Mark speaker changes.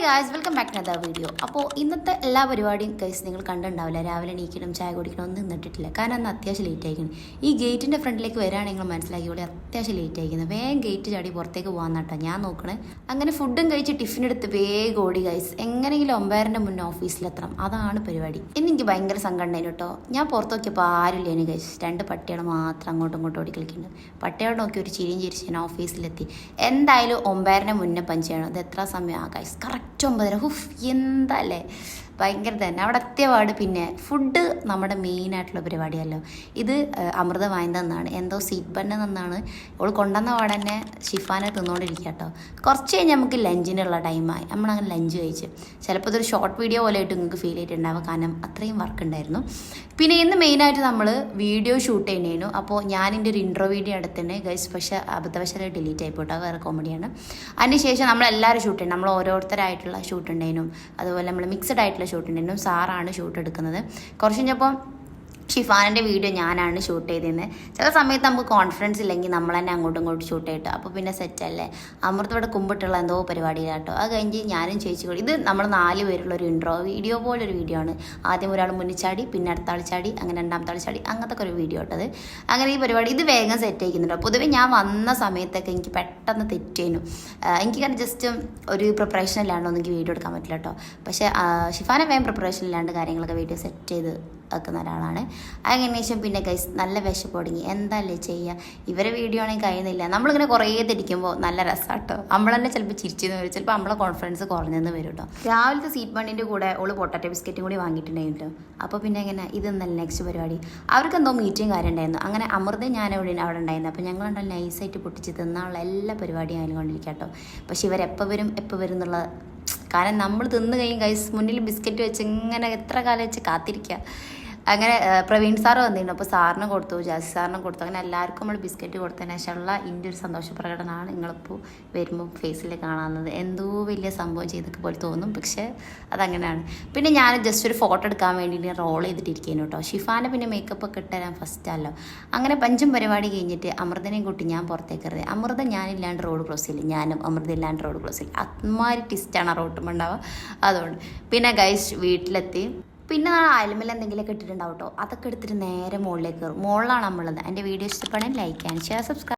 Speaker 1: Hi guys, welcome back to another video. അപ്പോൾ ഇന്നത്തെ എല്ലാ പരിപാടിയും ഗൈസ് നിങ്ങൾ കണ്ടിട്ടുണ്ടാവില്ല. രാവിലെ എണീക്കണം, ചായ കുടിക്കണം, ഒന്നും നിന്നിട്ടില്ല. കാരണം അന്ന് അത്യാവശ്യം ലേറ്റ് ആയിരിക്കണം. ഈ ഗേറ്റിൻ്റെ ഫ്രണ്ടിലേക്ക് വരാണെങ്കിൽ മനസ്സിലാക്കിയോളെ അത്യാവശ്യം ലേറ്റ് ആയിരിക്കുന്നത്. വേഗം ഗേറ്റ് ചാടി പുറത്തേക്ക് പോകാൻ കേട്ടോ ഞാൻ നോക്കണേ. അങ്ങനെ ഫുഡും കഴിച്ച് ടിഫിൻ എടുത്ത് വേഗം ഓടി ഗൈസ്. എങ്ങനെയെങ്കിലും 9:30 മുന്നേ ഓഫീസിലെത്തണം, അതാണ് പരിപാടി. ഇന്ന് എനിക്ക് ഭയങ്കര സങ്കടം ഉണ്ടായിരുന്നു കേട്ടോ. ഞാൻ പുറത്ത് നോക്കിയപ്പോൾ ആരുമില്ലേന് ഗൈസ്. 2 പട്ടികൾ മാത്രം അങ്ങോട്ടും ഇങ്ങോട്ടും ഓടി കളിക്കുന്നുണ്ട്. പട്ടികളെ നോക്കി ഒരു ചിരിയും ചിരിച്ച് ഞാൻ ഓഫീസിലെത്തി. എന്തായാലും 9:30 മുന്നേ പഞ്ച് ചെയ്യണം. അത് എത്ര സമയം ആ ഗൈസ്? കറക്റ്റ് 9:30. എന്തല്ലേ ഭയങ്കര തന്നെ. അവിടെ എത്തിയപാട് പിന്നെ ഫുഡ് നമ്മുടെ മെയിനായിട്ടുള്ള പരിപാടിയല്ലോ. ഇത് അമൃത വായന്തെന്നാണ്, എന്തോ സീറ്റ് ബണ്ണ് എന്നാണ് അവൾ കൊണ്ടുവന്ന പാടെ തന്നെ ഷിഫാനെ തിന്നുകൊണ്ടിരിക്കുക കേട്ടോ. കുറച്ച് കഴിഞ്ഞ് നമുക്ക് ലഞ്ചിനുള്ള ടൈമായി. നമ്മളങ്ങനെ ലഞ്ച് കഴിച്ച് ചിലപ്പോൾ ഇതൊരു ഷോർട്ട് വീഡിയോ പോലെ ആയിട്ട് നിങ്ങൾക്ക് ഫീൽ ചെയ്തിട്ടുണ്ടാവും, കാരണം അത്രയും വർക്ക് ഉണ്ടായിരുന്നു. പിന്നെ ഇന്ന് മെയിനായിട്ട് നമ്മൾ വീഡിയോ ഷൂട്ട് ചെയ്യുന്നതിനു. അപ്പോൾ ഞാനിൻ്റെ ഒരു ഇൻട്രോ വീഡിയോ എടുത്തന്നെ ഗൈസ്, പക്ഷേ അബദ്ധവശാലായി ഡിലീറ്റ് ആയിപ്പോട്ടോ, വേറെ കോമഡിയാണ്. അതിനുശേഷം നമ്മളെല്ലാവരും ഷൂട്ട് ചെയ്യണം. നമ്മൾ ഓരോരുത്തരായിട്ടുള്ള ഷൂട്ട് ഉണ്ടായിരുന്നു. അതുപോലെ നമ്മൾ മിക്സഡ് ആയിട്ടുള്ള ഷൂട്ട് ഉണ്ടായിരുന്നു. സാറാണ് ഷൂട്ട് എടുക്കുന്നത്. കുറച്ച് കഴിഞ്ഞപ്പോൾ ഷിഫാനിൻ്റെ വീഡിയോ ഞാനാണ് ഷൂട്ട് ചെയ്തിരുന്നത്. ചില സമയത്ത് നമുക്ക് കോൺഫിഡൻസ് ഇല്ലെങ്കിൽ നമ്മൾ തന്നെ അങ്ങോട്ടും ഇങ്ങോട്ടും ഷൂട്ട് ചെയ്തിട്ട് അപ്പോൾ പിന്നെ സെറ്റല്ലേ. അമൃത ഇവിടെ കുമ്പിട്ടുള്ള എന്തോ പരിപാടിയിലാട്ടോ. അത് കഴിഞ്ഞ് ഞാനും ചേച്ചി കൂടി, ഇത് നമ്മൾ 4 പേരുള്ള ഒരു ഇൻട്രോ വീഡിയോ പോലൊരു വീഡിയോ ആണ്. ആദ്യം ഒരാൾ മുന്നിൽ ചാടി, പിന്നെ അടുത്ത ആൾ ചാടി, അങ്ങനെ 2ാമത്തെ ആൾ ചാടി, അങ്ങനത്തെ ഒരു വീഡിയോ ഇട്ടത്. അങ്ങനെ ഈ പരിപാടി ഇത് വേഗം സെറ്റ് ആയിക്കുന്നുണ്ടോ. പൊതുവെ ഞാൻ വന്ന സമയത്തൊക്കെ എനിക്ക് പെട്ടെന്ന് തെറ്റേനു. എനിക്ക് ജസ്റ്റ് ഒരു പ്രിപ്പറേഷൻ ഇല്ലാണ്ടോ എനിക്ക് വീഡിയോ എടുക്കാൻ പറ്റില്ല കേട്ടോ. പക്ഷേ ഷിഫാനെ വേഗം പ്രിപ്പറേഷൻ ഇല്ലാണ്ട് കാര്യങ്ങളൊക്കെ വീഡിയോ സെറ്റ് ചെയ്ത് വെക്കുന്ന ഒരാളാണ്. അതിന് ശേഷം പിന്നെ ഗൈസ് നല്ല വിശപ്പ് തുടങ്ങി. എന്താല്ലേ ചെയ്യുക, ഇവരെ വീഡിയോ ആണെങ്കിൽ കഴിയുന്നില്ല. നമ്മളിങ്ങനെ കുറേ തിരിക്കുമ്പോൾ നല്ല രസമാട്ടോ. നമ്മൾ തന്നെ ചിലപ്പോൾ ചിരിച്ചെന്ന് വരും, ചിലപ്പോൾ നമ്മളെ കോൺഫിഡൻസ് കുറഞ്ഞെന്ന് വരും കേട്ടോ. രാവിലത്തെ സീറ്റ് ബണ്ണിൻ്റെ കൂടെ ഓള് പൊട്ടാറ്റോ ബിസ്ക്കറ്റും കൂടി വാങ്ങിയിട്ടുണ്ടായിരുന്നു. അപ്പോൾ പിന്നെ എങ്ങനെ ഇതെന്നല്ല നെക്സ്റ്റ് പരിപാടി. അവർക്ക് എന്തോ മീറ്റിംഗ് കാര്യം ഉണ്ടായിരുന്നു. അങ്ങനെ അമൃത ഞാൻ അവിടെ ഉണ്ടായിരുന്നു. അപ്പോൾ ഞങ്ങളുണ്ടോ നൈസായിട്ട് പൊട്ടിച്ച് തിന്നാനുള്ള എല്ലാ പരിപാടിയും ആയിക്കൊണ്ടിരിക്കുക കേട്ടോ. പക്ഷെ ഇവരെപ്പോൾ വരും എന്നുള്ള, കാരണം നമ്മൾ തിന്ന് കഴിയും ഗൈസ്. മുന്നിൽ ബിസ്ക്കറ്റ് വെച്ച് ഇങ്ങനെ എത്ര കാലം വെച്ച് കാത്തിരിക്കുക. അങ്ങനെ പ്രവീൺ സാറ് വന്നിരുന്നു. അപ്പോൾ സാറിന് കൊടുത്തു, ജാസി സാറിന് കൊടുത്തു. അങ്ങനെ എല്ലാവർക്കും നമ്മൾ ബിസ്ക്കറ്റ് കൊടുത്തതിന് ശേഷമുള്ള എൻ്റെ ഒരു സന്തോഷ പ്രകടനമാണ് നിങ്ങളിപ്പോൾ വരുമ്പോൾ ഫേസിൽ കാണാവുന്നത്. എന്തോ വലിയ സംഭവം ചെയ്തൊക്കെ പോലെ തോന്നും, പക്ഷേ അതങ്ങനെയാണ്. പിന്നെ ഞാൻ ജസ്റ്റ് ഒരു ഫോട്ടോ എടുക്കാൻ വേണ്ടിയിട്ട് റോൾ ചെയ്തിട്ടിരിക്കുന്നു കേട്ടോ. ഷിഫാനെ പിന്നെ മേക്കപ്പ് ഒക്കെ ഇട്ടുതരാൻ ഫസ്റ്റല്ലോ. അങ്ങനെ 5 പരിപാടി കഴിഞ്ഞിട്ട് അമൃതനെയും കൂട്ടി ഞാൻ പുറത്തേക്ക് എറിയത്. അമൃത ഞാനില്ലാണ്ട് റോഡ് ക്രോസ് ചെയ്യില്ല, ഞാനും അമൃത ഇല്ലാണ്ട് റോഡ് ക്രോസ് ചെയ്യില്ല. അത്മാരി ടിസ്റ്റാണ് ആ റോട്ടുമ്പോൾ ഉണ്ടാവുക. അതുകൊണ്ട് പിന്നെ ഗൈസ് വീട്ടിലെത്തി. പിന്നെ നമ്മൾ അയൽമേൽ എന്തെങ്കിലുമൊക്കെ ഇട്ടിട്ടുണ്ടാവും കേട്ടോ. അതൊക്കെ എടുത്തിട്ട് നേരെ മുകളിലേക്ക് കയറും. മുകളിലാണ് നമ്മളുള്ളത്. എൻ്റെ വീഡിയോ ഇഷ്ടപ്പെടാൻ ലൈക്ക് ആൻഡ് ഷെയർ, സബ്സ്ക്രൈബ്.